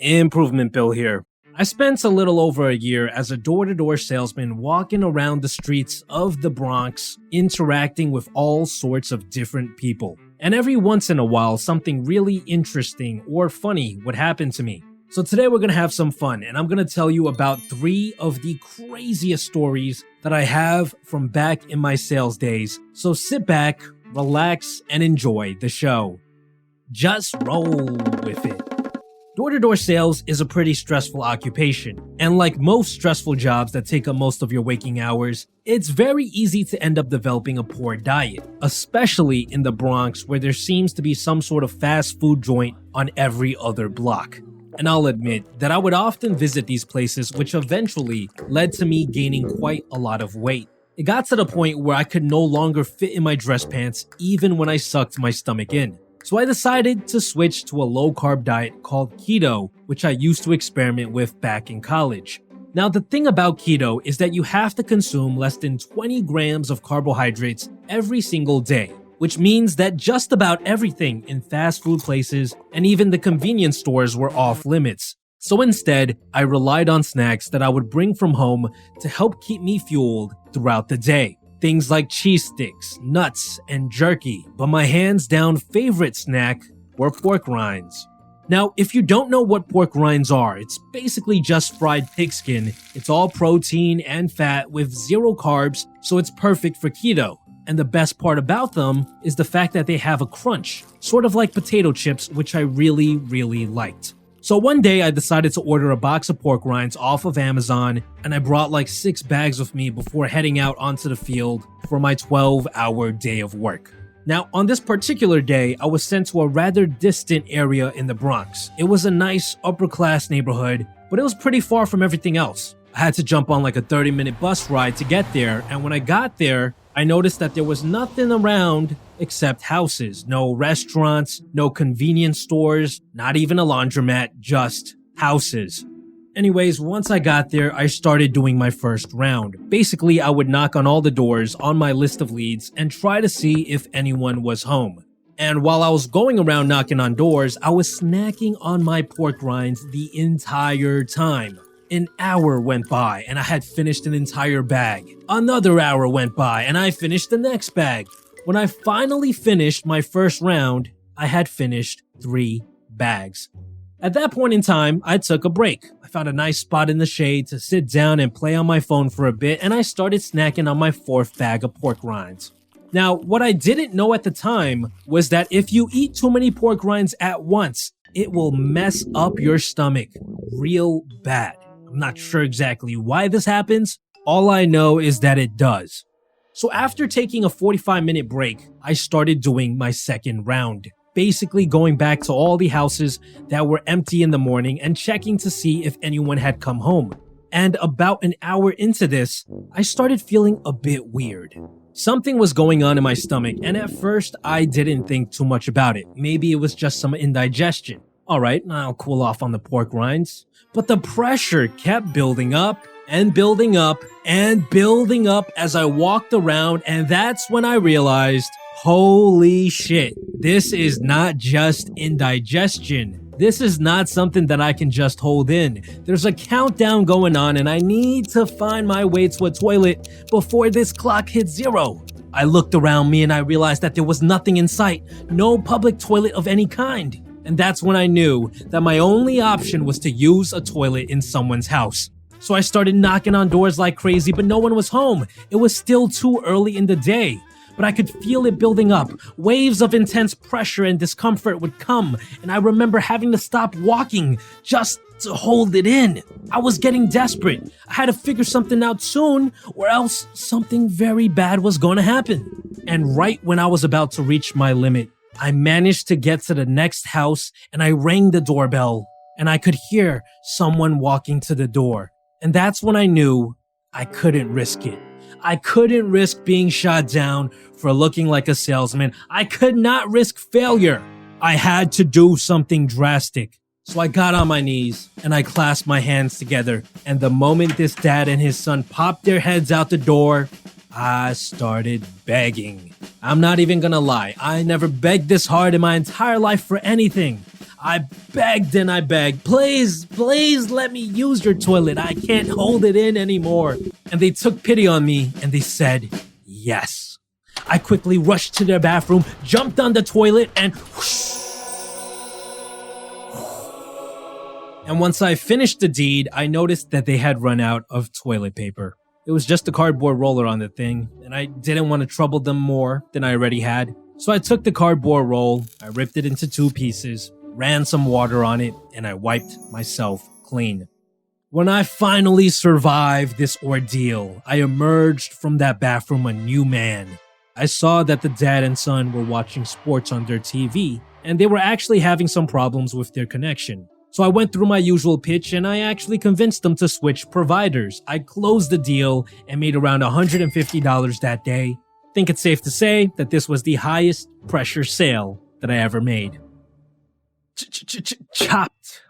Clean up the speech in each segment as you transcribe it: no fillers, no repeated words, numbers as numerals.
Improvement Bill here. I spent a little over a year as a door-to-door salesman walking around the streets of the Bronx, interacting with all sorts of different people. And every once in a while, something really interesting or funny would happen to me. So today we're going to have some fun, and I'm going to tell you about 3 of the craziest stories that I have from back in my sales days. So sit back, relax, and enjoy the show. Just roll with it. Door-to-door sales is a pretty stressful occupation, and like most stressful jobs that take up most of your waking hours, it's very easy to end up developing a poor diet, especially in the Bronx where there seems to be some sort of fast food joint on every other block. And I'll admit that I would often visit these places, which eventually led to me gaining quite a lot of weight. It got to the point where I could no longer fit in my dress pants even when I sucked my stomach in. So I decided to switch to a low-carb diet called keto, which I used to experiment with back in college. Now, the thing about keto is that you have to consume less than 20 grams of carbohydrates every single day, which means that just about everything in fast food places and even the convenience stores were off limits. So instead, I relied on snacks that I would bring from home to help keep me fueled throughout the day. Things like cheese sticks, nuts, and jerky, but my hands-down favorite snack were pork rinds. Now, if you don't know what pork rinds are, it's basically just fried pig skin. It's all protein and fat with 0 carbs, so it's perfect for keto. And the best part about them is the fact that they have a crunch, sort of like potato chips, which I really liked. So one day I decided to order a box of pork rinds off of Amazon, and I brought like 6 bags with me before heading out onto the field for my 12-hour day of work. Now, on this particular day, I was sent to a rather distant area in the Bronx. It was a nice upper-class neighborhood, but it was pretty far from everything else. I had to jump on like a 30-minute bus ride to get there, and when I got there, I noticed that there was nothing around except houses. No restaurants, no convenience stores, not even a laundromat, just houses. Anyways, once I got there, I started doing my first round. Basically, I would knock on all the doors on my list of leads and try to see if anyone was home. And while I was going around knocking on doors, I was snacking on my pork rinds the entire time. An hour went by and I had finished an entire bag. Another hour went by and I finished the next bag. When I finally finished my first round, I had finished 3 bags. At that point in time, I took a break. I found a nice spot in the shade to sit down and play on my phone for a bit, and I started snacking on my 4th bag of pork rinds. Now, what I didn't know at the time was that if you eat too many pork rinds at once, it will mess up your stomach real bad. I'm not sure exactly why this happens. All I know is that it does. So after taking a 45-minute break, I started doing my second round. Basically going back to all the houses that were empty in the morning and checking to see if anyone had come home. And about an hour into this, I started feeling a bit weird. Something was going on in my stomach, and at first I didn't think too much about it. Maybe it was just some indigestion. Alright, I'll cool off on the pork rinds. But the pressure kept building up and building up and building up as I walked around, and that's when I realized, holy shit, this is not just indigestion. This is not something that I can just hold in. There's a countdown going on and I need to find my way to a toilet before this clock hits 0. I looked around me and I realized that there was nothing in sight, no public toilet of any kind. And that's when I knew that my only option was to use a toilet in someone's house. So I started knocking on doors like crazy, but no one was home. It was still too early in the day. But I could feel it building up. Waves of intense pressure and discomfort would come, and I remember having to stop walking just to hold it in. I was getting desperate. I had to figure something out soon, or else something very bad was going to happen. And right when I was about to reach my limit, I managed to get to the next house and I rang the doorbell and I could hear someone walking to the door. And that's when I knew I couldn't risk it. I couldn't risk being shot down for looking like a salesman. I could not risk failure. I had to do something drastic. So I got on my knees and I clasped my hands together. And the moment this dad and his son popped their heads out the door, I started begging. I'm not even gonna lie, I never begged this hard in my entire life for anything. I begged and I begged, please, please let me use your toilet. I can't hold it in anymore. And they took pity on me and they said, yes. I quickly rushed to their bathroom, jumped on the toilet, and whoosh. And once I finished the deed, I noticed that they had run out of toilet paper. It was just a cardboard roller on the thing, and I didn't want to trouble them more than I already had. So I took the cardboard roll, I ripped it into 2 pieces, ran some water on it, and I wiped myself clean. When I finally survived this ordeal, I emerged from that bathroom a new man. I saw that the dad and son were watching sports on their TV, and they were actually having some problems with their connection. So I went through my usual pitch and I actually convinced them to switch providers. I closed the deal and made around $150 that day. Think it's safe to say that this was the highest pressure sale that I ever made. Chopped.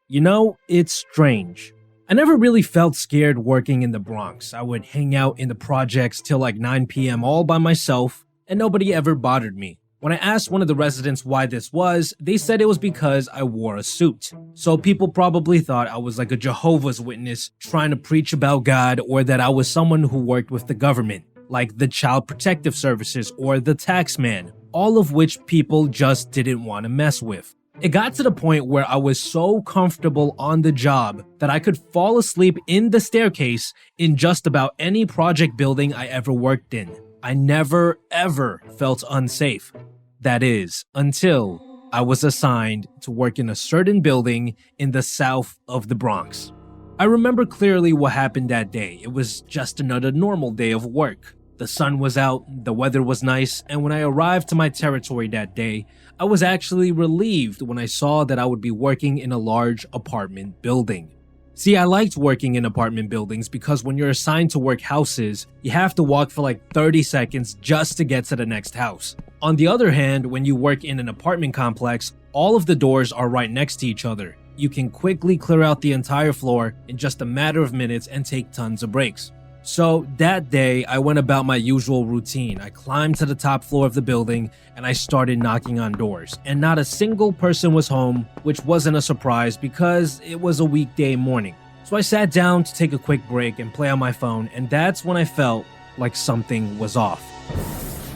You know, it's strange. I never really felt scared working in the Bronx. I would hang out in the projects till like 9 p.m. all by myself and nobody ever bothered me. When I asked one of the residents why this was, they said it was because I wore a suit. So people probably thought I was like a Jehovah's Witness trying to preach about God, or that I was someone who worked with the government, like the Child Protective Services or the tax man, all of which people just didn't want to mess with. It got to the point where I was so comfortable on the job that I could fall asleep in the staircase in just about any project building I ever worked in. I never, ever felt unsafe. That is, until I was assigned to work in a certain building in the south of the Bronx. I remember clearly what happened that day. It was just another normal day of work. The sun was out, the weather was nice, and when I arrived to my territory that day, I was actually relieved when I saw that I would be working in a large apartment building. See, I liked working in apartment buildings because when you're assigned to work houses, you have to walk for like 30 seconds just to get to the next house. On the other hand, when you work in an apartment complex, all of the doors are right next to each other. You can quickly clear out the entire floor in just a matter of minutes and take tons of breaks. So that day, I went about my usual routine. I climbed to the top floor of the building and I started knocking on doors. And not a single person was home, which wasn't a surprise because it was a weekday morning. So I sat down to take a quick break and play on my phone, and that's when I felt like something was off.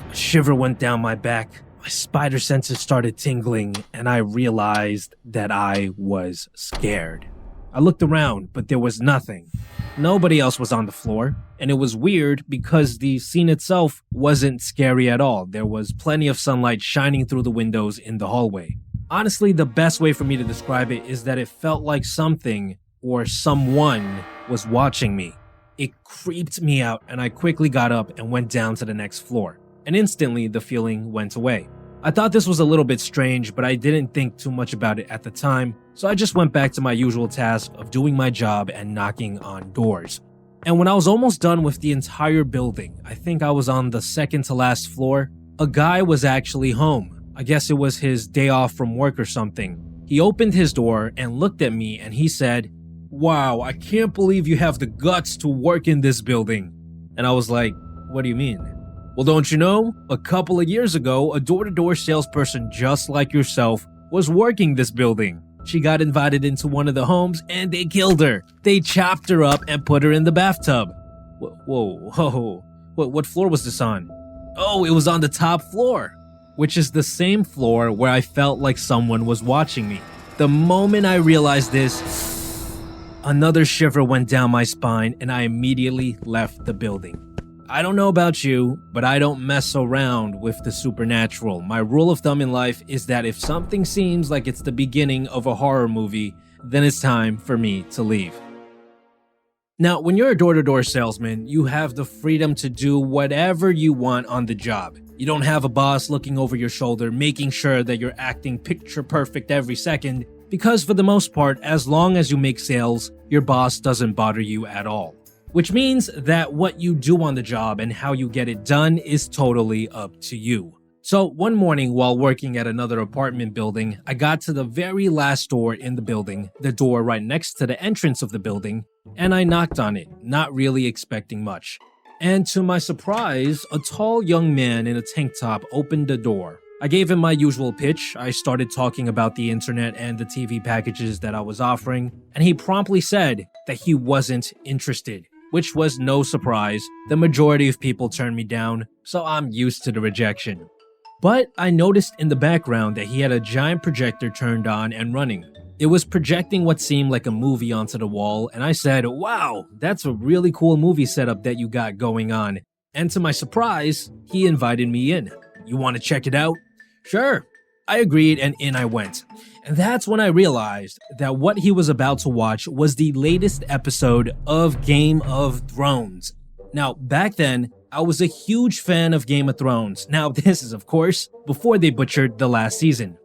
A shiver went down my back, my spider senses started tingling, and I realized that I was scared. I looked around, but there was nothing. Nobody else was on the floor, and it was weird because the scene itself wasn't scary at all. There was plenty of sunlight shining through the windows in the hallway. Honestly, the best way for me to describe it is that it felt like something or someone was watching me. It creeped me out, and I quickly got up and went down to the next floor. And instantly, the feeling went away. I thought this was a little bit strange, but I didn't think too much about it at the time, so I just went back to my usual task of doing my job and knocking on doors. And when I was almost done with the entire building, I think I was on the second to last floor, a guy was actually home. I guess it was his day off from work or something. He opened his door and looked at me and he said, "Wow, I can't believe you have the guts to work in this building." And I was like, "What do you mean?" "Well, don't you know? A couple of years ago, a door-to-door salesperson just like yourself was working this building. She got invited into one of the homes and they killed her. They chopped her up and put her in the bathtub." Whoa. What floor was this on? "Oh, it was on the top floor," which is the same floor where I felt like someone was watching me. The moment I realized this, another shiver went down my spine and I immediately left the building. I don't know about you, but I don't mess around with the supernatural. My rule of thumb in life is that if something seems like it's the beginning of a horror movie, then it's time for me to leave. Now, when you're a door-to-door salesman, you have the freedom to do whatever you want on the job. You don't have a boss looking over your shoulder, making sure that you're acting picture perfect every second, because for the most part, as long as you make sales, your boss doesn't bother you at all. Which means that what you do on the job and how you get it done is totally up to you. So one morning while working at another apartment building, I got to the very last door in the building, the door right next to the entrance of the building, and I knocked on it, not really expecting much. And to my surprise, a tall young man in a tank top opened the door. I gave him my usual pitch. I started talking about the internet and the TV packages that I was offering, and he promptly said that he wasn't interested, which was no surprise. The majority of people turned me down, so I'm used to the rejection. But I noticed in the background that he had a giant projector turned on and running. It was projecting what seemed like a movie onto the wall, and I said, "Wow, that's a really cool movie setup that you got going on." And to my surprise, he invited me in. "You want to check it out?" Sure. I agreed, and in I went. And that's when I realized that what he was about to watch was the latest episode of Game of Thrones. Now, back then, I was a huge fan of Game of Thrones. Now, this is, of course, before they butchered the last season.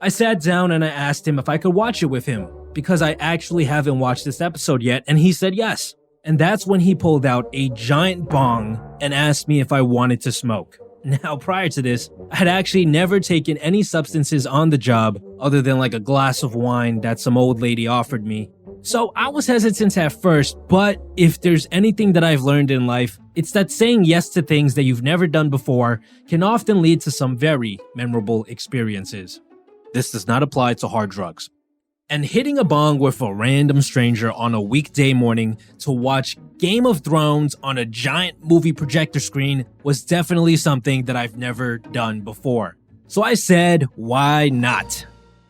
I sat down and I asked him if I could watch it with him, because I actually haven't watched this episode yet, and he said yes. And that's when he pulled out a giant bong and asked me if I wanted to smoke. Now, prior to this, I had actually never taken any substances on the job other than like a glass of wine that some old lady offered me. So I was hesitant at first, but if there's anything that I've learned in life, it's that saying yes to things that you've never done before can often lead to some very memorable experiences. This does not apply to hard drugs. And hitting a bong with a random stranger on a weekday morning to watch Game of Thrones on a giant movie projector screen was definitely something that I've never done before. So I said, why not?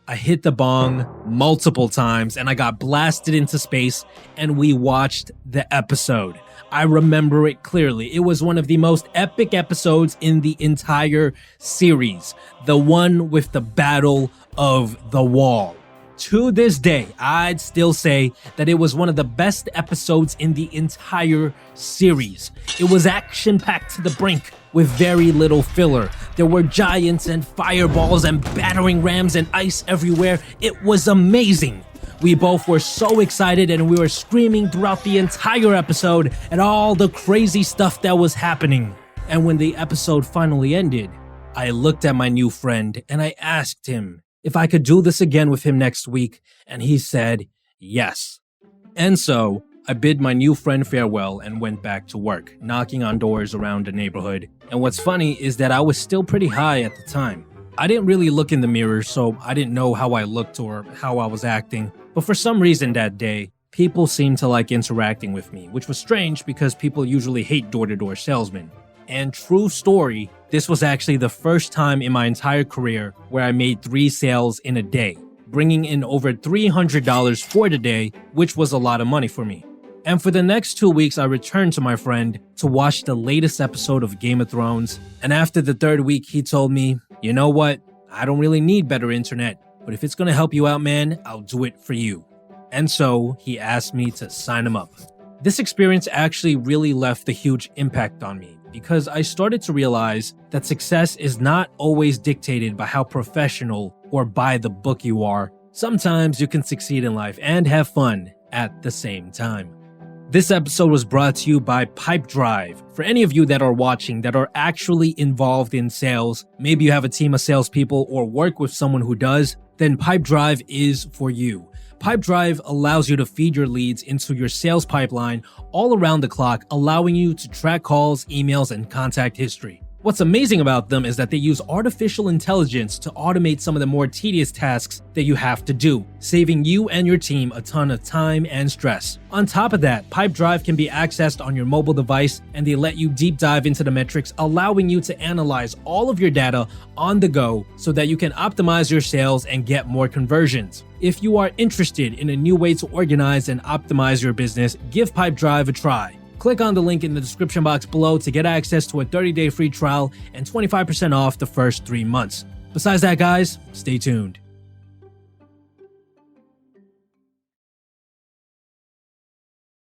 I hit the bong multiple times and I got blasted into space and we watched the episode. I remember it clearly. It was one of the most epic episodes in the entire series. The one with the Battle of the Wall. To this day, I'd still say that it was one of the best episodes in the entire series. It was action-packed to the brink with very little filler. There were giants and fireballs and battering rams and ice everywhere. It was amazing. We both were so excited and we were screaming throughout the entire episode at all the crazy stuff that was happening. And when the episode finally ended, I looked at my new friend and I asked him if I could do this again with him next week, and he said yes. And so, I bid my new friend farewell and went back to work, knocking on doors around the neighborhood. And what's funny is that I was still pretty high at the time. I didn't really look in the mirror, so I didn't know how I looked or how I was acting. But for some reason that day, people seemed to like interacting with me, which was strange because people usually hate door-to-door salesmen. And true story, this was actually the first time in my entire career where I made 3 sales in a day, bringing in over $300 for the day, which was a lot of money for me. And for the next 2 weeks, I returned to my friend to watch the latest episode of Game of Thrones. And after the 3rd week, he told me, "You know what? I don't really need better internet, but if it's gonna help you out, man, I'll do it for you." And so he asked me to sign him up. This experience actually really left a huge impact on me, because I started to realize that success is not always dictated by how professional or by the book you are. Sometimes you can succeed in life and have fun at the same time. This episode was brought to you by Pipedrive. For any of you that are watching that are actually involved in sales, maybe you have a team of salespeople or work with someone who does, then Pipedrive is for you. Pipedrive allows you to feed your leads into your sales pipeline all around the clock, allowing you to track calls, emails, and contact history. What's amazing about them is that they use artificial intelligence to automate some of the more tedious tasks that you have to do, saving you and your team a ton of time and stress. On top of that, Pipedrive can be accessed on your mobile device, and they let you deep dive into the metrics, allowing you to analyze all of your data on the go so that you can optimize your sales and get more conversions. If you are interested in a new way to organize and optimize your business, give Pipedrive a try. Click on the link in the description box below to get access to a 30-day free trial and 25% off the first 3 months. Besides that, guys, stay tuned.